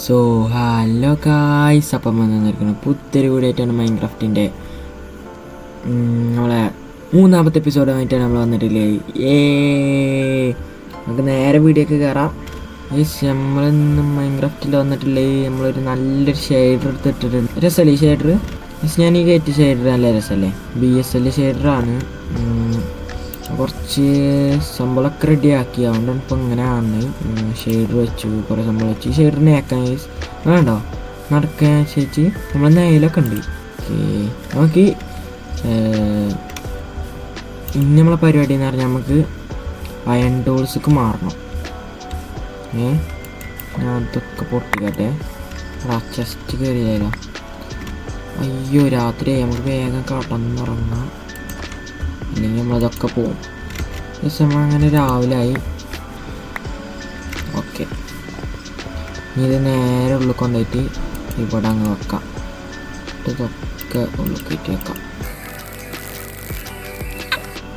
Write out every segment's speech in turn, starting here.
So hello guys, അപ്പം വന്നിരിക്കുന്നത് പുതിയൊരു വീഡിയോ ആയിട്ടാണ്. മൈൻക്രാഫ്റ്റിൻ്റെ നമ്മളെ 3ാമത്തെ എപ്പിസോഡായിട്ടാണ് നമ്മൾ വന്നിട്ടില്ലേ. നമുക്ക് നേരെ വീഡിയോക്ക് കയറാം. നമ്മളിന്ന് മൈൻക്രാഫ്റ്റിൽ വന്നിട്ടില്ലേ, നമ്മളൊരു നല്ലൊരു ഷെയ്ഡർ എടുത്തിട്ടുണ്ട്. രസമല്ലേ ഈ ഷെയ്ഡർ? ഞാൻ ഈ കയറ്റിയ ഷെയ്ഡർ നല്ല രസമല്ലേ. BSL ഷെയ്ഡറാണ്. കുറച്ച് സംഭവമൊക്കെ റെഡിയാക്കി, അതുകൊണ്ടാണ് ഇപ്പോൾ ഇങ്ങനെ കാണുന്നത്. ഷെയ്ഡർ വെച്ചു, കുറേ സംഭവം വെച്ചു. ഈ ഷെയ്ഡറിനെ ആക്കാൻ വേണ്ടോ നടക്കാൻ ചേച്ചി നമ്മൾ നേലൊക്കെ ഉണ്ട്. ഓക്കെ, നമുക്ക് ഇനി നമ്മളെ പരിപാടി എന്ന് പറഞ്ഞാൽ നമുക്ക് അയൺ ടൂൾസ്ക്ക് മാറണം. ഞാൻ അതൊക്കെ പൊട്ടിക്കട്ടെ. ചെസ്റ്റ് കയറിയാലോ. അയ്യോ, രാത്രിയായി, നമുക്ക് വേഗം കടന്നുറങ്ങാം, അല്ലെങ്കിൽ നമ്മളതൊക്കെ പോവും. അങ്ങനെ രാവിലെ ആയി. ഓക്കെ, ഇത് നേരെ ഉള്ളിൽ കൊണ്ടുപോയിട്ട് ഇവിടെ അങ്ങ് വെക്കാം. ഇതൊക്കെ ഉള്ളിൽ കയറ്റി വെക്കാം.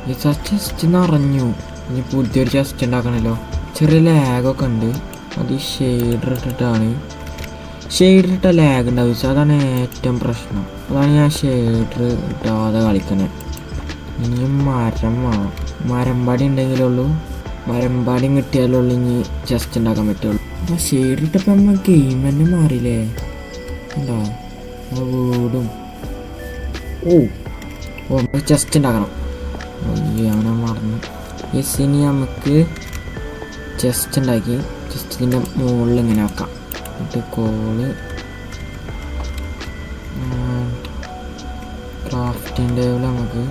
ഈ ചെസ്റ്റ് നിറഞ്ഞു. ഇനി പുതിയൊരു ചെസ്റ്റ് ഉണ്ടാക്കണമല്ലോ. ചെറിയ ലാഗൊക്കെ ഉണ്ട്. അത് ഈ ഷെയ്ഡർ ഇട്ടിട്ടാണ്. ഷെയ്ഡർ ഇട്ട ലാഗ് ഉണ്ടാവും. അതാണ് ഏറ്റവും പ്രശ്നം. അതാണ് ഞാൻ ഷെയ്ഡർ ഇട്ടാതെ കളിക്കണേ. ഇനിയും മരമ്പാടി ഉണ്ടെങ്കിലുള്ളൂ, മരമ്പാടിയും കിട്ടിയാലുള്ളൂ ഇനി ചെസ്റ്റ് ഉണ്ടാക്കാൻ പറ്റുള്ളൂ. അപ്പോൾ ഷെയ്ഡ് ഇട്ടപ്പോൾ നമ്മൾ ഗെയിം തന്നെ മാറിയില്ലേ. ഉണ്ടോ വീടും. നമുക്ക് ചെസ്റ്റ് ഉണ്ടാക്കണം. അയ്യോ, ഞാൻ മറന്നു. ഇനി നമുക്ക് ചെസ്റ്റ് ഉണ്ടാക്കി ചെസ്റ്റിൻ്റെ മുകളിൽ ഇങ്ങനെ വെക്കാം. എന്നിട്ട് കോള് ക്രാഫ്റ്റിംഗ് ടേബിൾ നമുക്ക്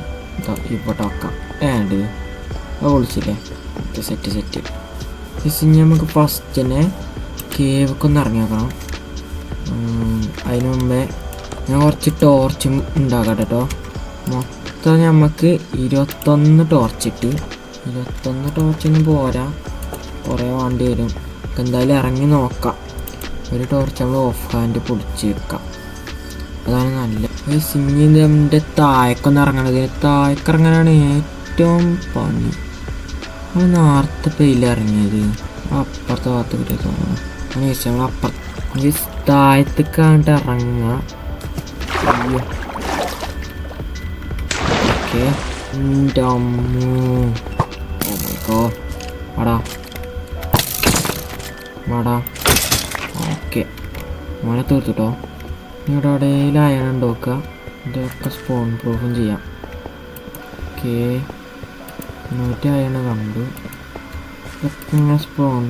ഇവിടെ വെക്കാം. വിളിച്ചില്ലേ. സെറ്റ്. ഇനി നമുക്ക് ഫസ്റ്റ് തന്നെ കേവൊക്കെ ഒന്ന് ഇറങ്ങി വെക്കണം. അതിന് മുമ്പേ ഞാൻ കുറച്ച് ടോർച്ച് ഉണ്ടാക്കട്ടെ കേട്ടോ. മൊത്തം നമുക്ക് 21 ടോർച്ചിട്ട്. 21 ടോർച്ചൊന്നും പോരാ, കുറേ വേണ്ടി വരും. എന്തായാലും ഇറങ്ങി നോക്കാം. ഒരു ടോർച്ച് നമ്മൾ ഓഫ് ഹാൻഡ് പൊടിച്ച് വെക്കാം, അതാണ് നല്ലത്. സിങ്ങിൻ്റെ താഴേക്കൊന്ന് ഇറങ്ങണത്. താഴേക്കിറങ്ങാനാണ് ഏറ്റവും പണി. നമ്മൾ നേരത്തെ പെയിലിറങ്ങിയത് അപ്പുറത്തെ ഭാഗത്ത് കിട്ടിയ തോന്നണം. അതിനുശേഷം നമ്മൾ അപ്പുറത്ത് താഴത്തേക്കാണ്ട് ഇറങ്ങുക. അയ്യോ, ഓക്കെ. എൻ്റെ അമ്മോ, വാടാ. ഓക്കെ, മോനെ തീർത്തിട്ടോ. ഇവിടെ എവിടെയെങ്കിലും അയൺ നോക്കുക. ഇതൊക്കെ സ്പോൺ പ്രൂഫും ചെയ്യാം. ഓക്കെ, 100 അയൺ കണ്ടു. ഇങ്ങനെ സ്പോൺ.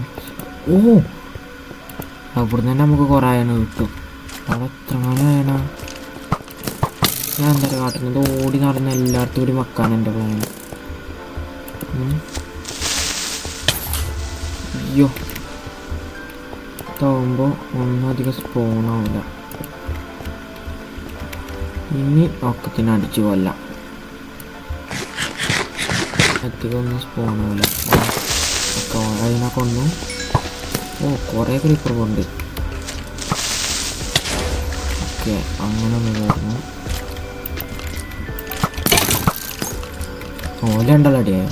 അവിടുന്ന് തന്നെ നമുക്ക് കുറേ അയൺ കിട്ടും. അവിടെ എത്ര അയണ. ഞാൻ എന്താ കാട്ടുന്നത്, ഓടി നടന്ന് എല്ലായിടത്തും കൂടി വെക്കാൻ എൻ്റെ പ്ലാൻ. അയ്യോ, ഇതാവുമ്പോൾ ഒന്നും അധികം സ്പോണാവില്ല. ഇനി ഒക്കത്തിന് അടിച്ചു കൊല്ലാം. അധികം ഒന്നും സ്പോണാവില്ല. അതിനെ കൊന്നു. കുറേ ക്രീപ്പർ കൊണ്ട്. ഓക്കെ, അങ്ങനെ ഒന്ന് കയറുന്നു. ഓല ഉണ്ടല്ലോ അടിയായോ.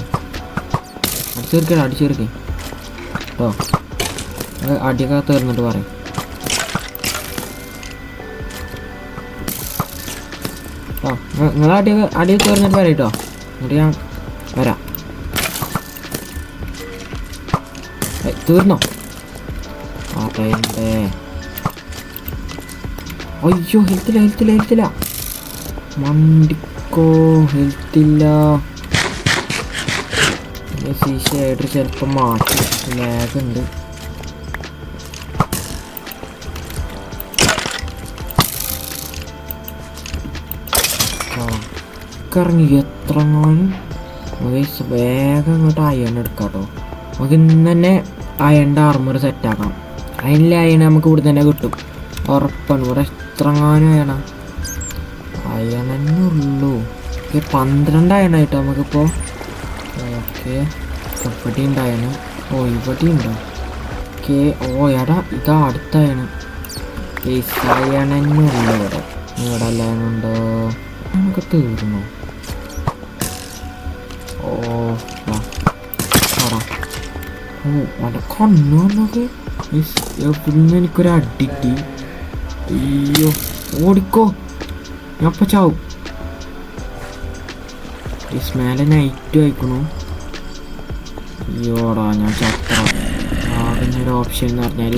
അടിച്ചു തീർക്കേ കേട്ടോ. അടിയൊക്കെ തീർന്നിട്ട് പറയും. നിങ്ങൾ അടി തീർന്നിട്ട് വരാം കേട്ടോ. എന്നിട്ട് ഞാൻ വരാം. തീർന്നോ? പറയണ്ടേ. അയ്യോ, ഹെൽത്തില്ല. മണ്ടിക്കോ, ഹെൽത്തില്ല. ഷെയ്ഡർ ചിലപ്പോൾ മാറ്റി. ലാഗുണ്ട്. ഇറങ്ങി എത്രങ്ങാനും. വേഗം ഇങ്ങോട്ട് അയൺ എടുക്കാം കേട്ടോ. നമുക്ക് ഇന്ന് തന്നെ അയണിൻ്റെ ആർമർ സെറ്റാക്കണം. അതിൻ്റെ അയൺ നമുക്ക് ഇവിടെ തന്നെ കിട്ടും, ഉറപ്പാണ്. ഇവിടെ എത്രങ്ങാനും അയൺ തന്നെ ഉള്ളൂ. 12 അയണായിട്ടോ നമുക്കിപ്പോൾ. ഓക്കെ, ഇവിടെ ഉണ്ടായണ്. ഇവിടെ ഉണ്ടോ? ഓക്കെ. എടാ, ഇതാ അടുത്ത അയണ്. അയൺ തന്നെ ഉള്ളു ഇവിടെ. ഇവിടെ അയണുണ്ടോ? നമുക്ക് തീർന്നു. അവിടെ കണ്ണു വന്നൊക്കെ പിന്നെ എനിക്കൊരു അടിട്ടി. അയ്യോ ഓടിക്കോ, ഞാൻ അപ്പം ചാവും. മേലെ നൈറ്റ് വായിക്കണു. അയ്യോടാ ഞാൻ ചത്ര. ആകുന്നൊരു ഓപ്ഷൻ എന്ന് പറഞ്ഞാൽ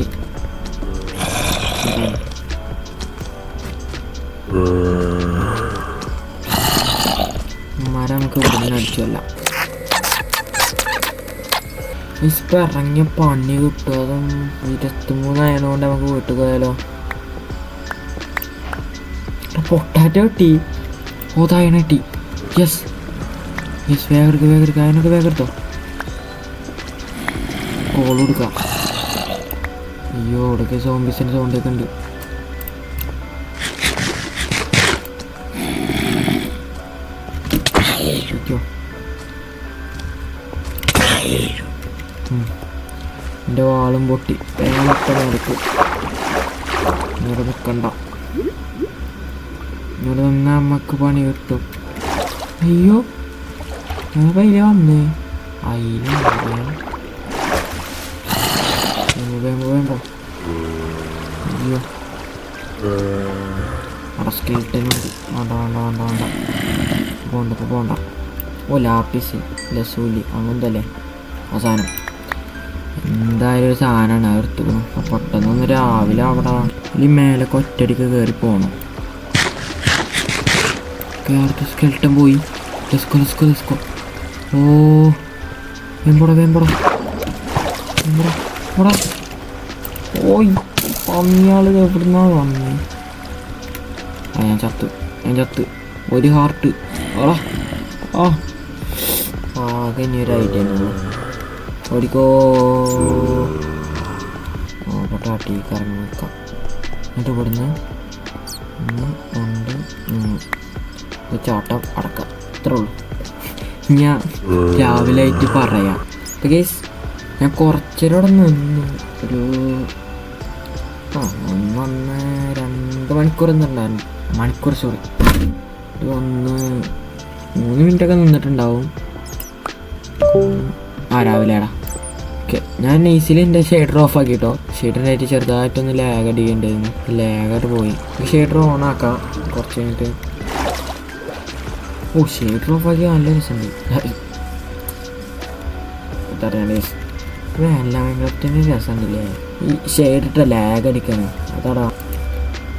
മരം നമുക്ക് ഇവിടെ അടിച്ചല്ല. ഇപ്പം ഇറങ്ങിയ പണി കിട്ടും. അതും 23 ആയതുകൊണ്ട് നമുക്ക് വീട്ടിൽ പോയാലോ. പൊട്ടാറ്റോ കിട്ടി. ഓ തായണ കിട്ടി. യെസ് യെസ്, വേഗം അതിനൊക്കെ വേഗം എടുത്തോ. കോൾ കൊടുക്കാം. അയ്യോ ഇവിടെയൊക്കെ സോംബീസിൻ്റെ സൗണ്ടൊക്കെ ഉണ്ട്. എൻ്റെ വാളും പൊട്ടി. വേഗം നടക്കും. ഇങ്ങോട്ട് നിൽക്കണ്ട. ഇങ്ങോട്ട് നിന്നാൽ നമുക്ക് പണി കിട്ടും. അയ്യോ ഞാൻ പൈല വന്നേ. അയില വേമ്പോ. അയ്യോ അവിടെ സ്കെൽട്ടനുണ്ട്. വേണ്ട പോണ്ട. ഓ ലാപ്പിസ് ലസൂലി അങ്ങനത്തല്ലേ ആ സാധനം. എന്തായാലും ഒരു സാധനമാണ് എടുത്തുക്കണം. അപ്പം പെട്ടെന്നൊന്ന് രാവിലെ അവിടെ ഈ മേലൊക്കെ ഒറ്റടിക്ക് കയറി പോകണം. കയറി സ്കെൽട്ടൻ പോയി. ലെസ്കോ. ഓ വേമ്പട. ഓയ് പന്നിയാൾ എവിടുന്നാ വന്നു. ഞാൻ ചത്ത്. ഒരു ഹാർട്ട്. ആകെ ഇനി ഒരു ഐഡിയ ഓടിക്കോ. പൊട്ടാട്ടി കറങ്ങി നിൽക്കാം. എന്നിട്ട് ഇവിടുന്ന് 1 2 3 ചാട്ടം അടക്കാം. ഇത്രേ ഉള്ളൂ. ഞാൻ രാവിലെ ആയിട്ട് പറയാം. ഗൈസ് ഞാൻ കുറച്ചേരോടെ നിന്നു. ഒരു 2 മണിക്കൂർ നിന്നിട്ടുണ്ടായിരുന്നു. സോറി, ഒരു 3 മിനിറ്റൊക്കെ നിന്നിട്ടുണ്ടാവും. രാവിലെയാടാ. ഓക്കെ ഞാൻ നൈസിൽ എൻ്റെ ഷെയ്ഡർ ഓഫ് ആക്കിട്ടോ. ഷെയ്ഡറിനായിട്ട് ചെറുതായിട്ടൊന്ന് ലാഗ് അടിക്കേണ്ടായിരുന്നു. ലാഗായിട്ട് പോയി. ഷെയ്ഡർ ഓൺ ആക്കാം കുറച്ച് കഴിഞ്ഞിട്ട്. ഓ ഷെയ്ഡർ ഓഫ് ആക്കി നല്ല രസമുണ്ട്. എല്ലാത്തിനും രസമുണ്ടല്ലേ ഈ ഷെയ്ഡിട്ട ലാഗ് അടിക്കാനും. അതാടാ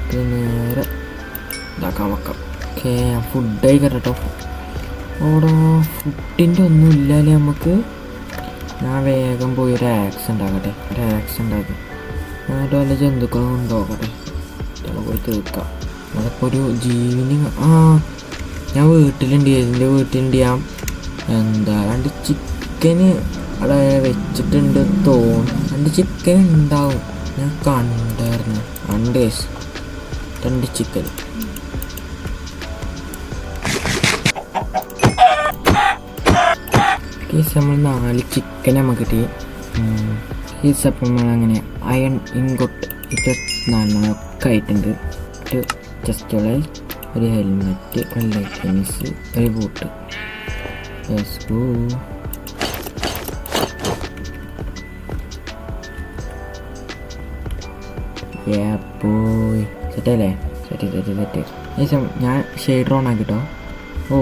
ഇത് നേരെ ഇതാക്കാൻ വെക്കാം. ഓക്കെ ഫുഡ് കഴിക്കട്ടെ കേട്ടോ. ഓടോ ഫുഡിൻ്റെ ഒന്നും ഇല്ലാല്ലേ നമുക്ക്. ഞാൻ വേഗം പോയി ഒരു ആക്സ് ഉണ്ടാക്കി എന്നിട്ട് വല്ല ജന്തുക്കളും ഉണ്ടാക്കട്ടെ. പോയി തീർക്കാം. അതിപ്പോൾ ഒരു ജീവിനി. ഞാൻ വീട്ടിലുണ്ട്. എൻ്റെ വീട്ടിലുണ്ട്. ഞാൻ എന്താ 2 ചിക്കന് അവിടെ വെച്ചിട്ടുണ്ട് തോന്നും. 2 ചിക്കൻ ഉണ്ടാവും. ഞാൻ കണ്ടായിരുന്നു. 2 ചിക്കൻ. നമ്മൾ 4 ചിക്കൻ നമുക്ക് കിട്ടി. അപ്പം നമ്മളങ്ങനെ അയൺ ഇൻഗോട്ട് 24 ഒക്കെ ആയിട്ടുണ്ട്. ചെസ്റ്റുള്ള ഒരു ഹെൽമെറ്റ്, ഒരു ലെഗിൻസ്, ഒരു ബൂട്ട്. പോയി സെറ്റല്ലേ. സെറ്റ്. ഞാൻ ഷെയ്ഡർ ഓൺ ആക്കിട്ടോ. ഓ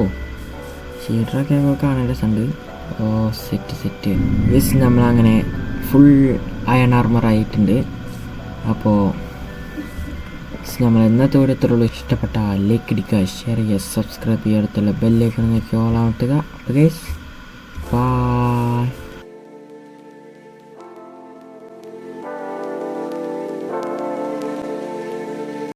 ഷെയ്ഡറൊക്കെ കാണാൻ രസമുണ്ട്. ഓ സെറ്റ്. യെസ് നമ്മളങ്ങനെ ഫുൾ അയൺ ആർമർ ആയിട്ടുണ്ട്. അപ്പോൾ നമ്മൾ എന്നത്തെ ഇത്രയുള്ളൂ. ഇഷ്ടപ്പെട്ട ലൈക്ക് അടിക്കുക, ഷെയർ ചെയ്യുക, സബ്സ്ക്രൈബ് ചെയ്യുക, അടുത്തുള്ള ബെല്ലൈക്കൺ നോക്കി ഓൾ ആവുക. Guys bye.